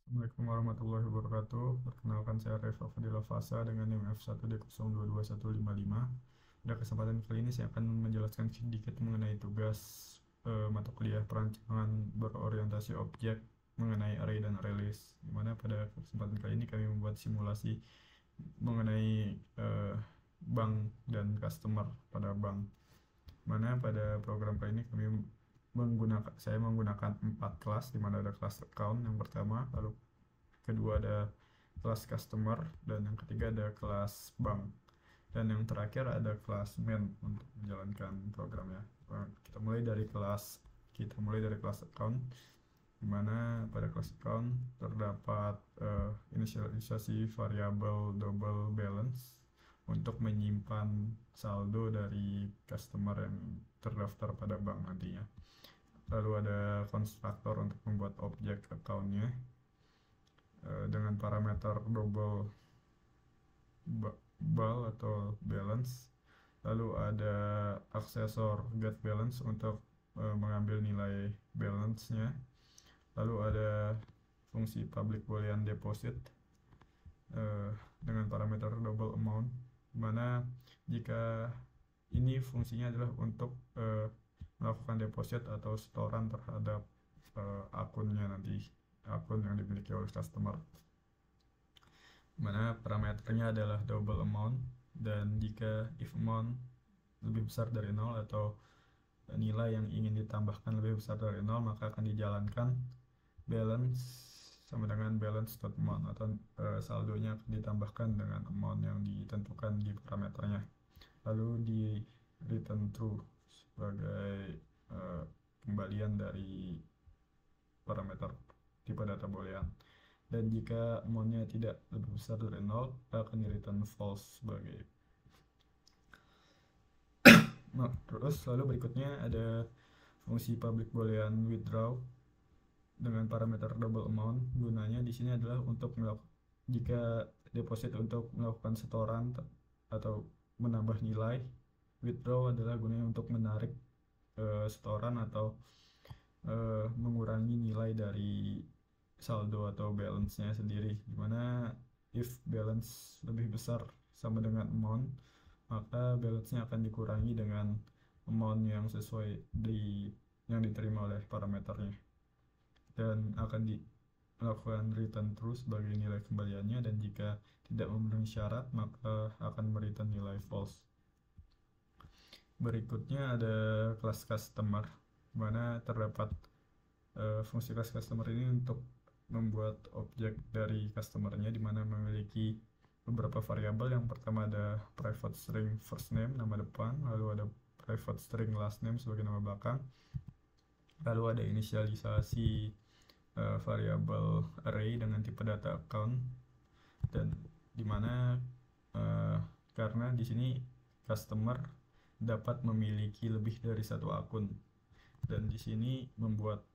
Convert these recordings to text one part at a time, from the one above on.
Assalamualaikum warahmatullahi wabarakatuh. Perkenalkan saya Reva Fadila Fasa dengan NIM F1D022155. Pada kesempatan kali ini saya akan menjelaskan sedikit mengenai tugas mata kuliah perancangan berorientasi objek mengenai array dan array list. Di mana pada kesempatan kali ini kami membuat simulasi mengenai bank dan customer pada bank. Mana pada program kali ini saya menggunakan 4 kelas, di mana ada kelas account yang pertama, lalu kedua ada kelas customer, dan yang ketiga ada kelas bank, dan yang terakhir ada kelas main untuk menjalankan programnya. Kita mulai dari kelas account, di mana pada kelas account terdapat inisialisasi variabel double balance untuk menyimpan saldo dari customer yang terdaftar pada bank nantinya. Lalu ada konstruktor untuk membuat objek accountnya dengan parameter double bal atau balance. Lalu ada aksesor get balance untuk mengambil nilai balance-nya. Lalu ada fungsi public boolean deposit dengan parameter double amount, dimana jika ini fungsinya adalah untuk melakukan deposit atau setoran terhadap akunnya nanti, akun yang dimiliki oleh customer, mana parameternya adalah double amount, dan jika if amount lebih besar dari 0 atau nilai yang ingin ditambahkan lebih besar dari 0, maka akan dijalankan balance sama dengan balance.amount, atau saldonya akan ditambahkan dengan amount yang ditentukan di parameternya, lalu di return true sebagai kembalian dari parameter tipe data boolean. Dan jika amountnya tidak lebih besar dari 0, akan di return false sebagai. Nah, terus lalu berikutnya ada fungsi public boolean withdraw dengan parameter double amount. Gunanya di sini adalah untuk jika deposit untuk melakukan setoran atau menambah nilai, withdraw adalah gunanya untuk menarik setoran atau mengurangi nilai dari saldo atau balance-nya sendiri, dimana if balance lebih besar sama dengan amount, maka balance-nya akan dikurangi dengan amount yang sesuai yang diterima oleh parameternya, dan akan melakukan return true sebagai nilai kembaliannya, dan jika tidak memenuhi syarat maka akan mereturn nilai false. Berikutnya ada kelas customer, mana terdapat fungsi kelas customer ini untuk membuat objek dari customernya, di mana memiliki beberapa variabel. Yang pertama ada private string first name, nama depan, lalu ada private string last name sebagai nama belakang, lalu ada inisialisasi variabel array dengan tipe data account, dan dimana karena di sini customer dapat memiliki lebih dari satu akun, dan di sini membuat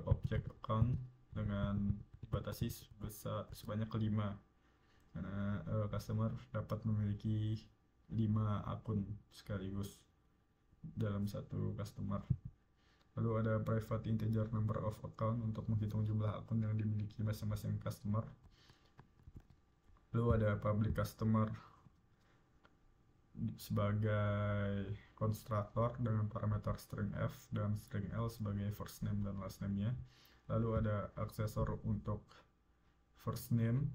objek account dengan dibatasi sebanyak 5, karena customer dapat memiliki 5 akun sekaligus dalam satu customer. Lalu ada private integer number of account untuk menghitung jumlah akun yang dimiliki masing-masing customer. Lalu ada public customer sebagai konstruktor dengan parameter string f dan string l sebagai first name dan last name-nya. Lalu ada aksesor untuk first name,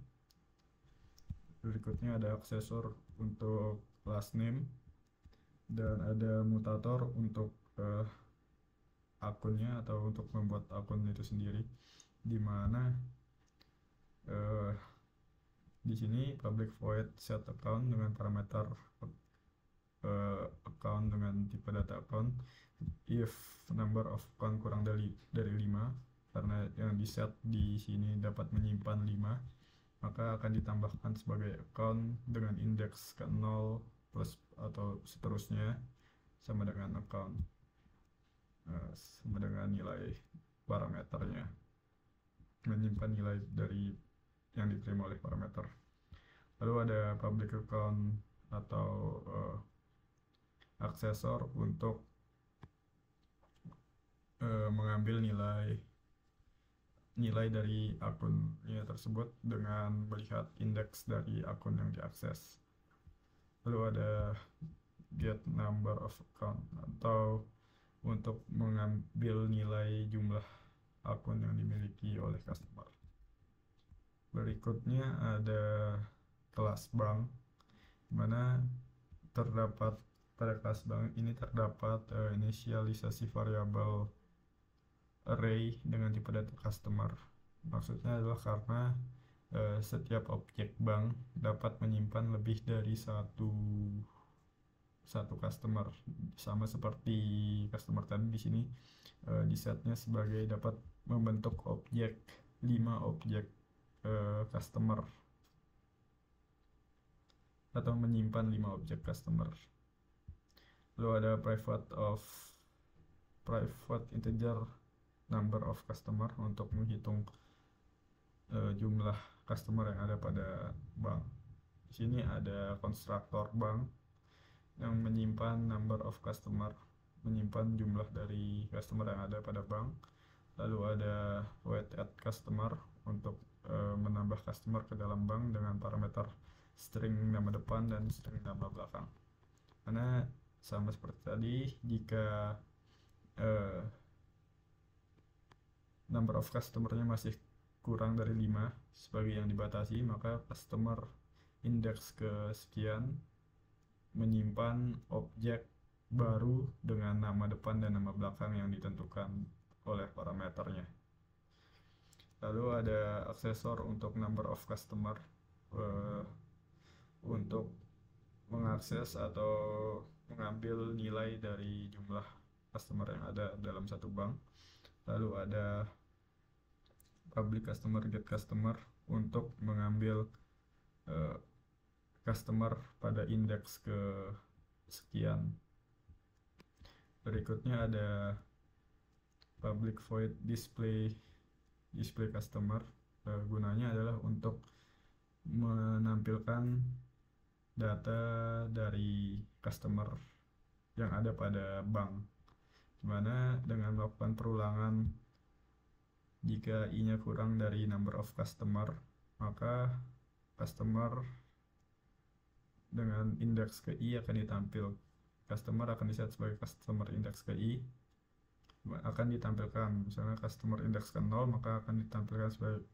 berikutnya ada aksesor untuk last name, dan ada mutator untuk akunnya atau untuk membuat akun itu sendiri, di mana di sini public void set account dengan parameter account dengan tipe data account if number of account kurang dari 5, karena yang di set di sini dapat menyimpan 5, maka akan ditambahkan sebagai account dengan indeks ke 0 plus atau seterusnya sama dengan account sama dengan nilai parameternya, menyimpan nilai dari yang diterima oleh parameter. Lalu ada public account atau aksesor untuk mengambil nilai nilai dari akunnya tersebut dengan melihat indeks dari akun yang diakses. Lalu ada get number of account atau untuk mengambil nilai jumlah akun yang dimiliki oleh customer. Berikutnya ada kelas bank, di mana terdapat pada kelas bank ini terdapat inisialisasi variabel array dengan tipe data customer. Maksudnya adalah karena setiap objek bank dapat menyimpan lebih dari satu customer, sama seperti customer tadi. Di sini di setnya sebagai dapat membentuk objek 5 objek customer atau menyimpan 5 objek customer. Lalu ada private integer number of customer untuk menghitung jumlah customer yang ada pada bank. Di sini ada konstruktor bank yang menyimpan number of customer, menyimpan jumlah dari customer yang ada pada bank. Lalu ada wait at customer untuk menambah customer ke dalam bank dengan parameter string nama depan dan string nama belakang. Karena sama seperti tadi, jika number of customer-nya masih kurang dari 5 sebagai yang dibatasi, maka customer index kesekian menyimpan objek baru dengan nama depan dan nama belakang yang ditentukan oleh parameternya. Lalu ada aksesor untuk number of customer untuk mengakses atau mengambil nilai dari jumlah customer yang ada dalam satu bank. Lalu ada public customer get customer untuk mengambil customer pada indeks ke sekian. Berikutnya ada public void display customer. Gunanya adalah untuk menampilkan data dari customer yang ada pada bank, dimana dengan melakukan perulangan, jika i-nya kurang dari number of customer, maka customer dengan indeks ke i akan ditampil. Customer akan diset sebagai customer indeks ke i, akan ditampilkan. Misalnya customer indeks ke 0, maka akan ditampilkan sebagai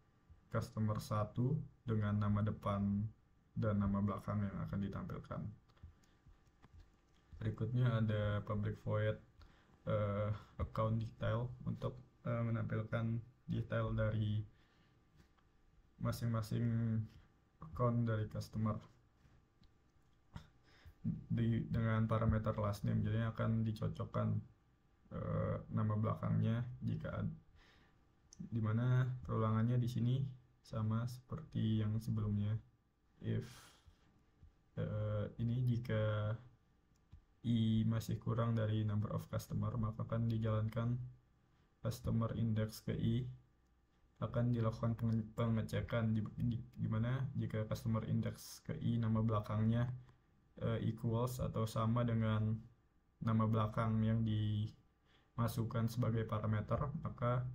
customer 1 dengan nama depan dan nama belakang yang akan ditampilkan. Berikutnya ada public void account detail untuk menampilkan detail dari masing-masing account dari customer dengan parameter last name. Jadi akan dicocokkan nama belakangnya jika dimana perulangannya di sini sama seperti yang sebelumnya. If ini jika i masih kurang dari number of customer, maka akan dijalankan customer index ke i, akan dilakukan pengecekan di mana jika customer index ke i nama belakangnya equals atau sama dengan nama belakang yang dimasukkan sebagai parameter, maka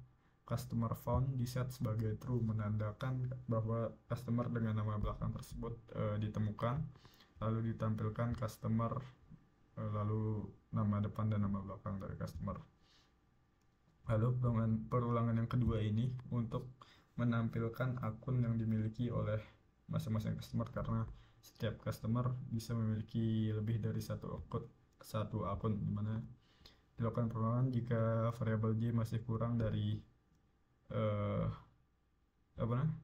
customer found diset sebagai true, menandakan bahwa customer dengan nama belakang tersebut ditemukan. Lalu ditampilkan customer, lalu nama depan dan nama belakang dari customer. Lalu perulangan yang kedua ini untuk menampilkan akun yang dimiliki oleh masing-masing customer, karena setiap customer bisa memiliki lebih dari satu akun, dimana dilakukan perulangan jika variabel j masih kurang dari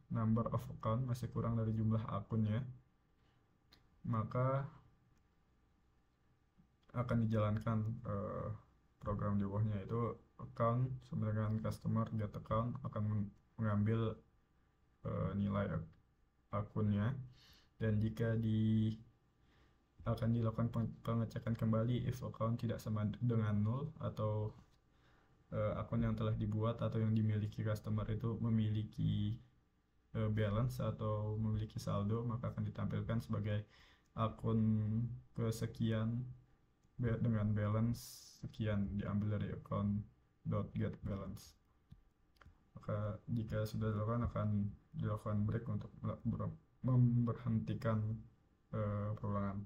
number of account, masih kurang dari jumlah akunnya, maka akan dijalankan program di bawahnya, yaitu account sama dengan customer get account akan mengambil nilai akunnya, dan jika akan dilakukan pengecekan kembali if account tidak sama dengan 0 atau akun yang telah dibuat atau yang dimiliki customer itu memiliki balance atau memiliki saldo, maka akan ditampilkan sebagai akun kesekian dengan balance sekian diambil dari account.getBalance. Maka jika sudah dilakukan akan dilakukan break untuk memberhentikan perulangan.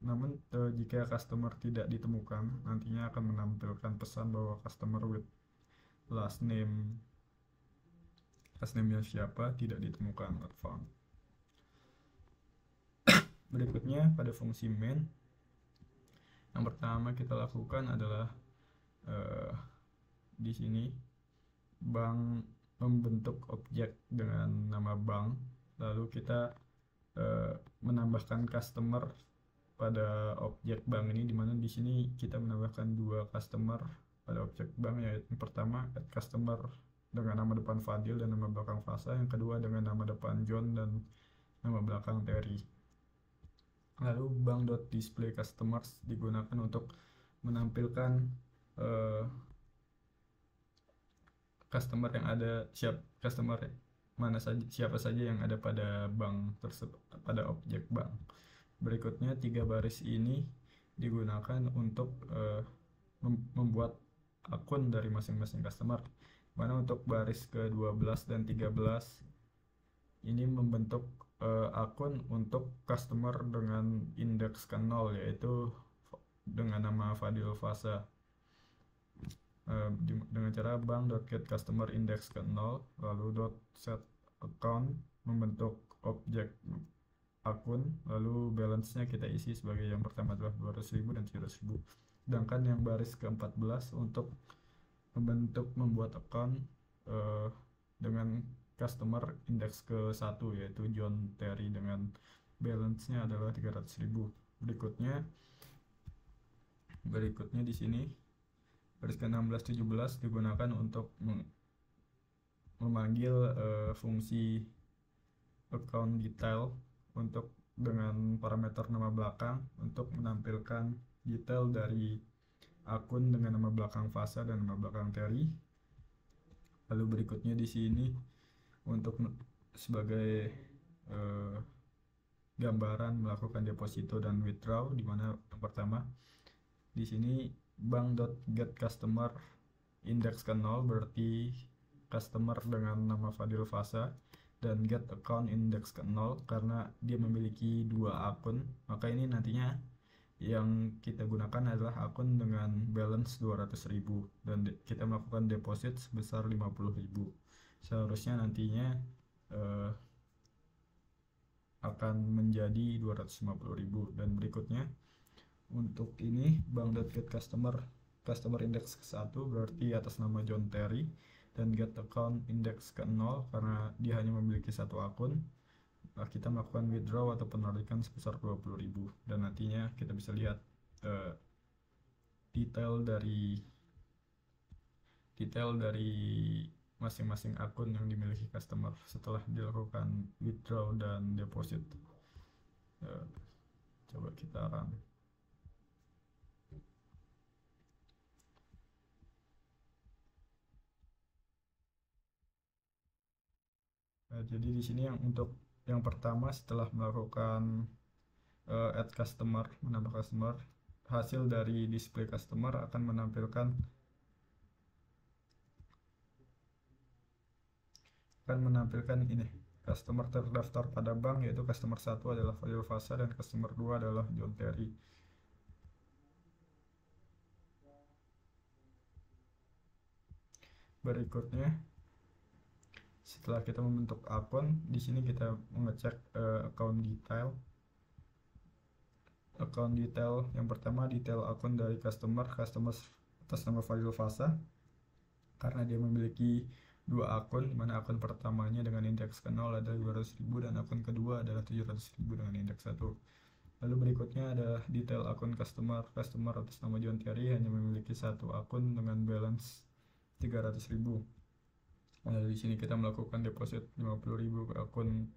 Namun jika customer tidak ditemukan, nantinya akan menampilkan pesan bahwa customer with last name-nya siapa tidak ditemukan, not found. Berikutnya pada fungsi main, yang pertama kita lakukan adalah di sini bank membentuk objek dengan nama bank, lalu kita menambahkan customer pada objek bank ini, dimana di sini kita menambahkan 2 customer pada objek bank, yaitu yang pertama add customer dengan nama depan Fadil dan nama belakang Fasa, yang kedua dengan nama depan John dan nama belakang Terry. Lalu bank.display customers digunakan untuk menampilkan customer yang ada, siapa saja yang ada pada bank tersebut, pada objek bank. Berikutnya 3 baris ini digunakan untuk membuat akun dari masing-masing customer. Mana untuk baris ke-12 dan 13 ini membentuk akun untuk customer dengan indeks ke 0, yaitu dengan nama Fadil Fasa. Dengan cara bank.get customer index ke 0, lalu .set account membentuk objek akun, lalu balance-nya kita isi sebagai yang pertama adalah 200.000 dan 300.000. Sedangkan yang baris ke-14 untuk membuat account dengan customer index ke-1, yaitu John Terry, dengan balance-nya adalah 300.000. Berikutnya di sini baris ke-16 17 digunakan untuk memanggil fungsi account detail untuk dengan parameter nama belakang untuk menampilkan detail dari akun dengan nama belakang Fasa dan nama belakang Terry. Lalu berikutnya di sini untuk sebagai gambaran melakukan deposito dan withdraw, di mana yang pertama di sini bank.get customer index ke 0 berarti customer dengan nama Fadil Fasa, dan get account index ke 0 karena dia memiliki 2 akun, maka ini nantinya yang kita gunakan adalah akun dengan balance 200.000 dan kita melakukan deposit sebesar 50.000. Seharusnya nantinya akan menjadi 250.000. Dan berikutnya untuk ini bank.get customer index ke 1 berarti atas nama John Terry, dan get account index ke 0 karena dia hanya memiliki 1 akun. Kita melakukan withdraw atau penarikan sebesar 20.000, dan nantinya kita bisa lihat detail dari masing-masing akun yang dimiliki customer setelah dilakukan withdraw dan deposit. Coba kita run. Jadi di sini untuk yang pertama setelah melakukan add customer, menambah customer, hasil dari display customer akan menampilkan ini customer terdaftar pada bank, yaitu customer 1 adalah Fadil Fasa dan customer 2 adalah John Terry. Berikutnya setelah kita membentuk akun, di sini kita mengecek account detail. Account detail yang pertama, detail akun dari customer atas nama Fadil Fasa karena dia memiliki 2 akun, mana akun pertamanya dengan indeks ke 0 adalah 200.000 dan akun kedua adalah 700.000 dengan indeks 1. Lalu berikutnya ada detail akun customer atas nama John Terry hanya memiliki 1 akun dengan balance 300.000. Nah, di sini kita melakukan deposit 50.000 ke akun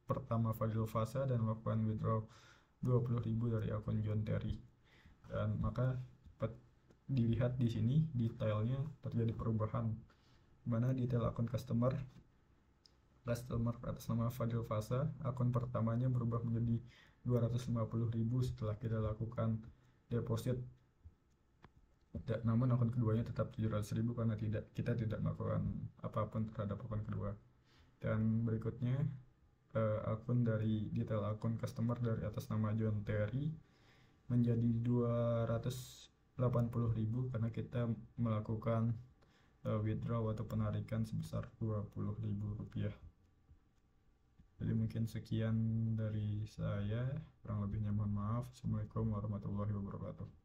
pertama Fadil Fasa dan melakukan withdraw 20.000 dari akun John Terry. Dan maka dilihat di sini detailnya terjadi perubahan, mana detail akun customer atas nama Fadil Fasa, akun pertamanya berubah menjadi 250.000 setelah kita lakukan deposit Namun akun keduanya tetap 700.000 karena kita tidak melakukan apapun terhadap akun kedua. Dan berikutnya akun dari detail akun customer dari atas nama John Terry menjadi 280.000 karena kita melakukan withdraw atau penarikan sebesar 20.000 rupiah. Jadi mungkin sekian dari saya, kurang lebihnya mohon maaf. Assalamualaikum warahmatullahi wabarakatuh.